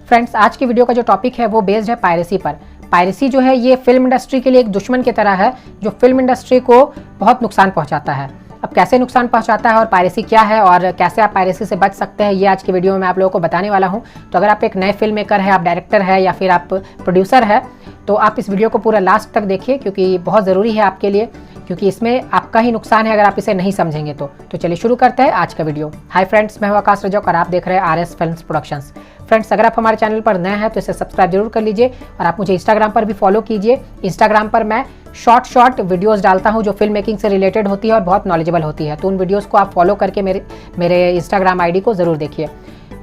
Friends, आज की video का जो टॉपिक है वो बेस्ड है पायरेसी पर। पायरेसी जो है ये फिल्म इंडस्ट्री के लिए एक दुश्मन की तरह है जो फिल्म इंडस्ट्री को बहुत नुकसान पहुंचाता है। अब कैसे नुकसान पहुंचाता है और पायरेसी क्या है और कैसे आप पायरेसी से बच सकते हैं, ये आज की वीडियो में मैं आप लोगों को बताने वाला हूं। तो अगर आप एक नए फिल्म मेकर है, आप डायरेक्टर है या फिर आप प्रोड्यूसर है, तो आप इस वीडियो को पूरा लास्ट तक देखिए क्योंकि बहुत ज़रूरी है आपके लिए, क्योंकि इसमें आपका ही नुकसान है अगर आप इसे नहीं समझेंगे तो चलिए शुरू करते हैं आज का वीडियो। हाय फ्रेंड्स, मैं हूं आकाश रजक और आप देख रहे हैं आरएस फिल्म्स प्रोडक्शंस। फ्रेंड्स, अगर आप हमारे चैनल पर नए हैं तो इसे सब्सक्राइब जरूर कर लीजिए और आप मुझे इंस्टाग्राम पर भी फॉलो कीजिए। इंस्टाग्राम पर मैं शॉर्ट वीडियोस डालता हूं जो फिल्म मेकिंग से रिलेटेड होती है और बहुत नॉलेजेबल होती है, तो उन वीडियोस को आप फॉलो करके मेरे इंस्टाग्राम आईडी को ज़रूर देखिए।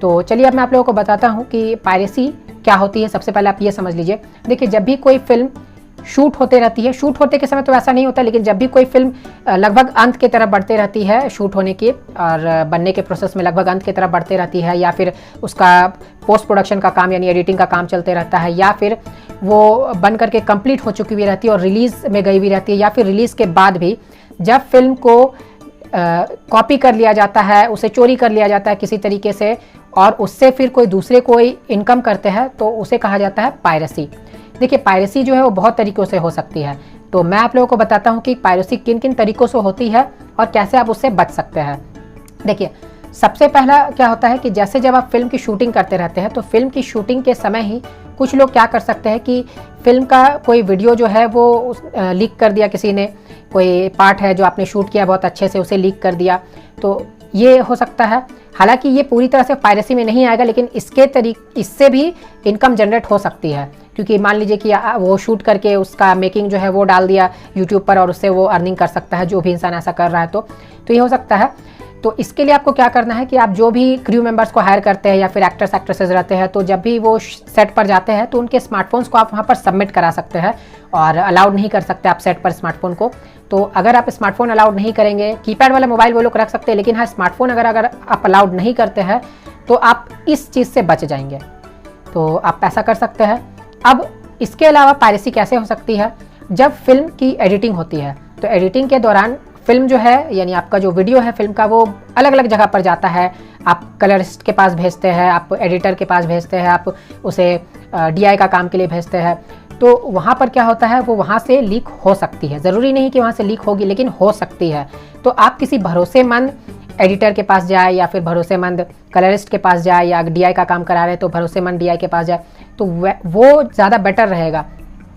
तो चलिए अब मैं आप लोगों को बताता हूं कि पायरेसी क्या होती है। सबसे पहले आप ये समझ लीजिए। देखिए, जब भी कोई फिल्म शूट होते रहती है, शूट होते के समय तो ऐसा नहीं होता, लेकिन जब भी कोई फिल्म लगभग अंत की तरफ बढ़ते रहती है, शूट होने की और बनने के प्रोसेस में लगभग अंत की तरफ बढ़ते रहती है, या फिर उसका पोस्ट प्रोडक्शन का काम यानी एडिटिंग का काम चलते रहता है, या फिर वो बन करके कंप्लीट हो चुकी हुई रहती है और रिलीज़ में गई हुई रहती है, या फिर रिलीज़ के बाद भी जब फिल्म को कॉपी कर लिया जाता है, उसे चोरी कर लिया जाता है किसी तरीके से और उससे फिर कोई दूसरे कोई इनकम करते हैं, तो उसे कहा जाता है पायरेसी। देखिए, पायरेसी जो है वो बहुत तरीक़ों से हो सकती है, तो मैं आप लोगों को बताता हूँ कि पायरेसी किन किन तरीक़ों से होती है और कैसे आप उससे बच सकते हैं। देखिए, सबसे पहला क्या होता है कि जैसे जब आप फिल्म की शूटिंग करते रहते हैं तो फिल्म की शूटिंग के समय ही कुछ लोग क्या कर सकते हैं कि फिल्म का कोई वीडियो जो है वो लीक कर दिया, किसी ने कोई पार्ट है जो आपने शूट किया बहुत अच्छे से उसे लीक कर दिया, तो ये हो सकता है। हालांकि ये पूरी तरह से पायरेसी में नहीं आएगा, लेकिन इससे भी इनकम जनरेट हो सकती है, क्योंकि मान लीजिए कि वो शूट करके उसका मेकिंग जो है वो डाल दिया यूट्यूब पर और उससे वो अर्निंग कर सकता है, जो भी इंसान ऐसा कर रहा है तो ये हो सकता है। तो इसके लिए आपको क्या करना है कि आप जो भी क्रू मेंबर्स को हायर करते हैं या फिर एक्टर्स एक्ट्रेसेस रहते हैं, तो जब भी वो सेट पर जाते हैं तो उनके स्मार्टफोन्स को आप वहाँ पर सबमिट करा सकते हैं और अलाउड नहीं कर सकते आप सेट पर स्मार्टफोन को। तो अगर आप स्मार्टफोन अलाउड नहीं करेंगे, कीपैड वाला मोबाइल वो लोग रख सकते हैं, लेकिन हाँ, स्मार्टफोन अगर आप अलाउड नहीं करते हैं तो आप इस चीज़ से बच जाएंगे, तो आप ऐसा कर सकते हैं। अब इसके अलावा पायरेसी कैसे हो सकती है? जब फिल्म की एडिटिंग होती है तो एडिटिंग के दौरान फिल्म जो है यानी आपका जो वीडियो है फिल्म का, वो अलग अलग जगह पर जाता है। आप कलरिस्ट के पास भेजते हैं, आप एडिटर के पास भेजते हैं, आप उसे DI का काम के लिए भेजते हैं, तो वहाँ पर क्या होता है, वो वहाँ से लीक हो सकती है। ज़रूरी नहीं कि वहाँ से लीक होगी, लेकिन हो सकती है। तो आप किसी भरोसेमंद एडिटर के पास जाए या फिर भरोसेमंद कलरिस्ट के पास जाए, या DI का काम करा रहे तो भरोसेमंद DI के पास जाए, तो वो ज़्यादा बेटर रहेगा।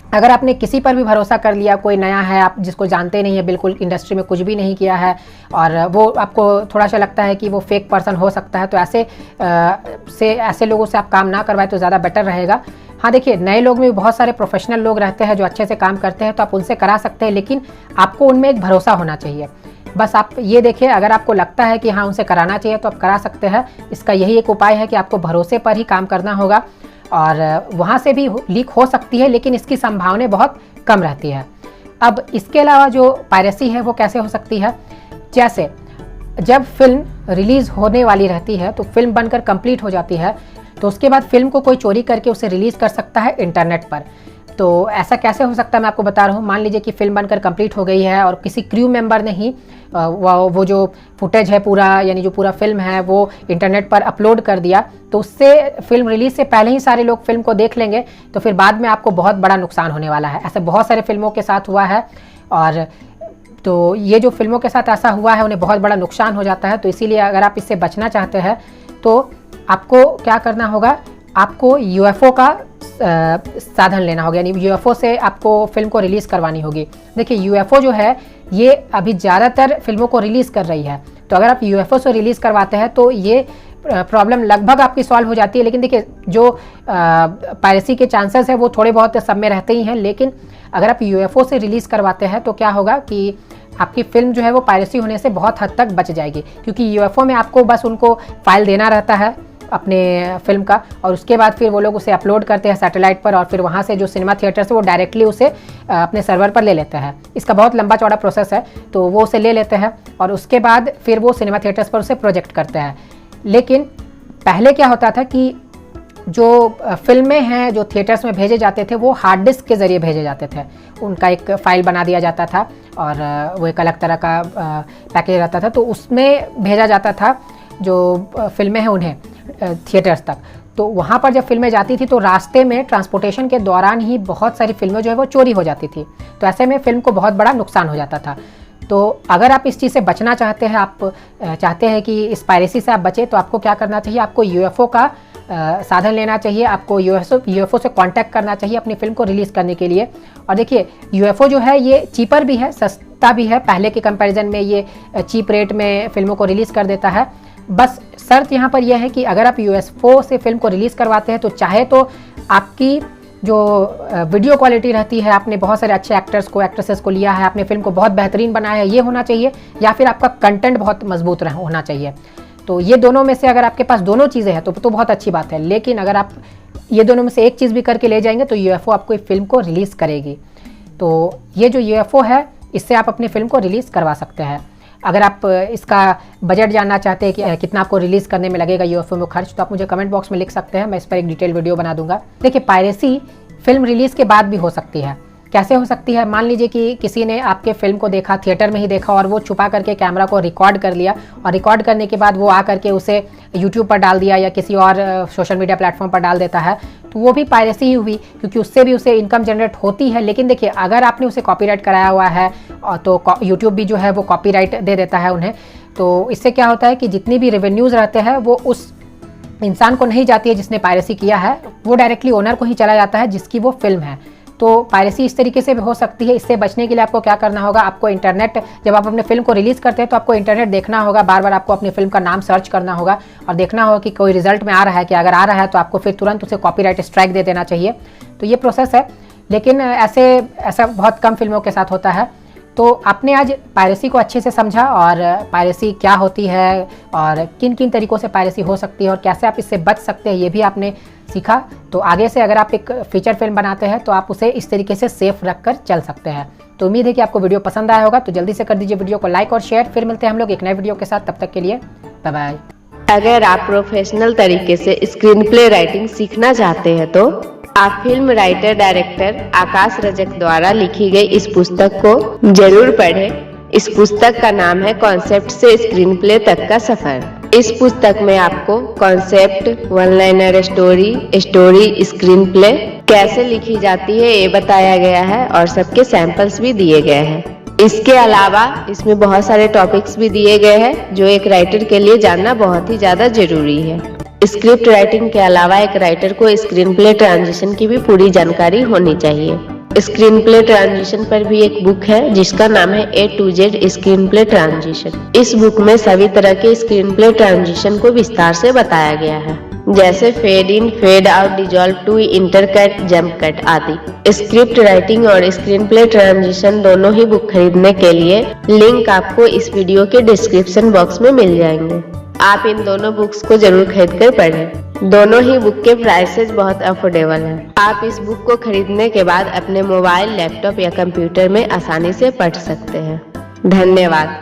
अगर आपने किसी पर भी भरोसा कर लिया, कोई नया है, आप जिसको जानते नहीं है, बिल्कुल इंडस्ट्री में कुछ भी नहीं किया है और वो आपको थोड़ा सा लगता है कि वो फेक पर्सन हो सकता है, तो ऐसे लोगों से आप काम ना करवाएं तो ज़्यादा बेटर रहेगा। हाँ, देखिए, नए लोग में भी बहुत सारे प्रोफेशनल लोग रहते हैं जो अच्छे से काम करते हैं, तो आप उनसे करा सकते हैं, लेकिन आपको उनमें एक भरोसा होना चाहिए। बस आप ये देखिए, अगर आपको लगता है कि हाँ उनसे कराना चाहिए तो आप करा सकते हैं। इसका यही एक उपाय है कि आपको भरोसे पर ही काम करना होगा और वहाँ से भी लीक हो सकती है, लेकिन इसकी संभावना बहुत कम रहती है। अब इसके अलावा जो पायरेसी है वो कैसे हो सकती है? जैसे जब फिल्म रिलीज़ होने वाली रहती है तो फिल्म बनकर कंप्लीट हो जाती है, तो उसके बाद फिल्म को कोई चोरी करके उसे रिलीज़ कर सकता है इंटरनेट पर। तो ऐसा कैसे हो सकता है मैं आपको बता रहा हूँ। मान लीजिए कि फिल्म बनकर कंप्लीट हो गई है और किसी क्रू मेंबर ने ही वो जो फुटेज है पूरा, यानी जो पूरा फिल्म है वो इंटरनेट पर अपलोड कर दिया, तो उससे फिल्म रिलीज से पहले ही सारे लोग फिल्म को देख लेंगे, तो फिर बाद में आपको बहुत बड़ा नुकसान होने वाला है। ऐसे बहुत सारे फिल्मों के साथ हुआ है, और तो ये जो फिल्मों के साथ ऐसा हुआ है उन्हें बहुत बड़ा नुकसान हो जाता है। तो इसीलिए अगर आप इससे बचना चाहते हैं तो आपको क्या करना होगा, आपको UFO का साधन लेना होगा, यानी UFO से आपको फिल्म को रिलीज़ करवानी होगी। देखिए, UFO जो है ये अभी ज़्यादातर फिल्मों को रिलीज़ कर रही है, तो अगर आप UFO से रिलीज़ करवाते हैं तो ये प्रॉब्लम लगभग आपकी सॉल्व हो जाती है। लेकिन देखिए, जो पायरेसी के चांसेस है वो थोड़े बहुत सब में रहते ही हैं, लेकिन अगर आप UFO से रिलीज़ करवाते हैं तो क्या होगा कि आपकी फिल्म जो है वो पायरेसी होने से बहुत हद तक बच जाएगी, क्योंकि UFO में आपको बस उनको फाइल देना रहता है अपने फिल्म का, और उसके बाद फिर वो लोग उसे अपलोड करते हैं सैटेलाइट पर, और फिर वहाँ से जो सिनेमा थिएटर से वो डायरेक्टली उसे अपने सर्वर पर ले लेते हैं। इसका बहुत लंबा चौड़ा प्रोसेस है, तो वो उसे ले लेते हैं और उसके बाद फिर वो सिनेमा थिएटर्स पर उसे प्रोजेक्ट करते हैं। लेकिन पहले क्या होता था कि जो फिल्में हैं जो थिएटर्स में भेजे जाते थे वो हार्ड डिस्क के ज़रिए भेजे जाते थे। उनका एक फ़ाइल बना दिया जाता था और वो एक अलग तरह का पैकेज रहता था, तो उसमें भेजा जाता था जो फिल्में हैं उन्हें थिएटर्स तक। तो वहाँ पर जब फिल्में जाती थी तो रास्ते में ट्रांसपोर्टेशन के दौरान ही बहुत सारी फिल्में जो है वो चोरी हो जाती थी। तो ऐसे में फिल्म को बहुत बड़ा नुकसान हो जाता था। तो अगर आप इस चीज़ से बचना चाहते हैं, आप चाहते हैं कि इस पायरेसी से आप बचें, तो आपको क्या करना चाहिए, आपको यूएफओ का साधन लेना चाहिए। आपको यूएफओ से कांटेक्ट करना चाहिए अपनी फिल्म को रिलीज़ करने के लिए। और देखिए यूएफओ जो है ये चीपर भी है, सस्ता भी है, पहले के कंपैरिजन में ये चीप रेट में फिल्मों को रिलीज़ कर देता है। बस शर्त यहाँ पर यह है कि अगर आप यूएफओ से फिल्म को रिलीज़ करवाते हैं तो चाहे तो आपकी जो वीडियो क्वालिटी रहती है, आपने बहुत सारे अच्छे एक्टर्स को, एक्ट्रेसेस को लिया है, आपने फिल्म को बहुत बेहतरीन बनाया है, ये होना चाहिए, या फिर आपका कंटेंट बहुत मजबूत होना चाहिए। तो ये दोनों में से अगर आपके पास दोनों चीज़ें हैं तो बहुत अच्छी बात है। लेकिन अगर आप ये दोनों में से एक चीज़ भी करके ले जाएंगे तो यूएफओ आपको एक फिल्म को रिलीज़ करेगी। तो ये जो यूएफओ है इससे आप अपनी फिल्म को रिलीज़ करवा सकते हैं। अगर आप इसका बजट जानना चाहते हैं कि कितना आपको रिलीज़ करने में लगेगा यूएफओ में खर्च, तो आप मुझे कमेंट बॉक्स में लिख सकते हैं, मैं इस पर एक डिटेल वीडियो बना दूंगा। देखिए पायरेसी फिल्म रिलीज़ के बाद भी हो सकती है। कैसे हो सकती है? मान लीजिए कि किसी ने आपके फिल्म को देखा, थिएटर में ही देखा, और वो छुपा करके कैमरा को रिकॉर्ड कर लिया, और रिकॉर्ड करने के बाद वो आ करके उसे यूट्यूब पर डाल दिया या किसी और सोशल मीडिया प्लेटफॉर्म पर डाल देता है, तो वो भी पायरेसी ही हुई, क्योंकि उससे भी उसे इनकम जनरेट होती है। लेकिन देखिए अगर आपने उसे कॉपीराइट कराया हुआ है तो यूट्यूब भी जो है वो कॉपीराइट दे देता है उन्हें। तो इससे क्या होता है कि जितनी भी रेवेन्यूज़ रहते हैं वो उस इंसान को नहीं जाती है जिसने पायरेसी किया है, वो डायरेक्टली ओनर को ही चला जाता है जिसकी वो फिल्म है। तो पायरेसी इस तरीके से भी हो सकती है। इससे बचने के लिए आपको क्या करना होगा, आपको इंटरनेट, जब आप अपने फिल्म को रिलीज़ करते हैं तो आपको इंटरनेट देखना होगा, बार बार आपको अपनी फिल्म का नाम सर्च करना होगा और देखना होगा कि कोई रिजल्ट में आ रहा है कि अगर आ रहा है तो आपको फिर तुरंत उसे कॉपीराइट स्ट्राइक दे देना चाहिए। तो ये प्रोसेस है, लेकिन ऐसा बहुत कम फिल्मों के साथ होता है। तो आपने आज पायरेसी को अच्छे से समझा और पायरेसी क्या होती है और किन किन तरीक़ों से पायरेसी हो सकती है और कैसे आप इससे बच सकते हैं ये भी आपने सीखा। तो आगे से अगर आप एक फीचर फिल्म बनाते हैं तो आप उसे इस तरीके से सेफ रख कर चल सकते हैं। तो उम्मीद है कि आपको वीडियो पसंद आया होगा, तो जल्दी से कर दीजिए वीडियो को लाइक और शेयर। फिर मिलते हैं हम लोग एक नए वीडियो के साथ, तब तक के लिए बाय बाय। अगर आप प्रोफेशनल तरीके से स्क्रीन प्ले राइटिंग सीखना चाहते हैं तो आप फिल्म राइटर डायरेक्टर आकाश रजक द्वारा लिखी गई इस पुस्तक को जरूर पढ़ें। इस पुस्तक का नाम है कॉन्सेप्ट से स्क्रीन प्ले तक का सफर। इस पुस्तक में आपको concept, one liner story, screen play कैसे लिखी जाती है ये बताया गया है और सबके सैंपल्स भी दिए गए हैं। इसके अलावा इसमें बहुत सारे टॉपिक्स भी दिए गए हैं जो एक राइटर के लिए जानना बहुत ही ज्यादा जरूरी है। स्क्रिप्ट राइटिंग के अलावा एक राइटर को स्क्रीन प्ले ट्रांजिशन की भी पूरी जानकारी होनी चाहिए। स्क्रीन प्ले ट्रांजिशन पर भी एक बुक है जिसका नाम है A to Z screen play transition. इस बुक में सभी तरह के स्क्रीन प्ले ट्रांजिशन को विस्तार से बताया गया है, जैसे fade in, fade out, dissolve to, intercut, jump cut आदि। स्क्रिप्ट राइटिंग और स्क्रीन प्ले ट्रांजिशन दोनों ही बुक खरीदने के लिए लिंक आपको इस वीडियो के डिस्क्रिप्शन बॉक्स में मिल जाएंगे। आप इन दोनों बुक्स को जरूर खरीद कर पढ़ें। दोनों ही बुक के प्राइसेस बहुत अफोर्डेबल हैं। आप इस बुक को खरीदने के बाद अपने मोबाइल, लैपटॉप या कंप्यूटर में आसानी से पढ़ सकते हैं। धन्यवाद।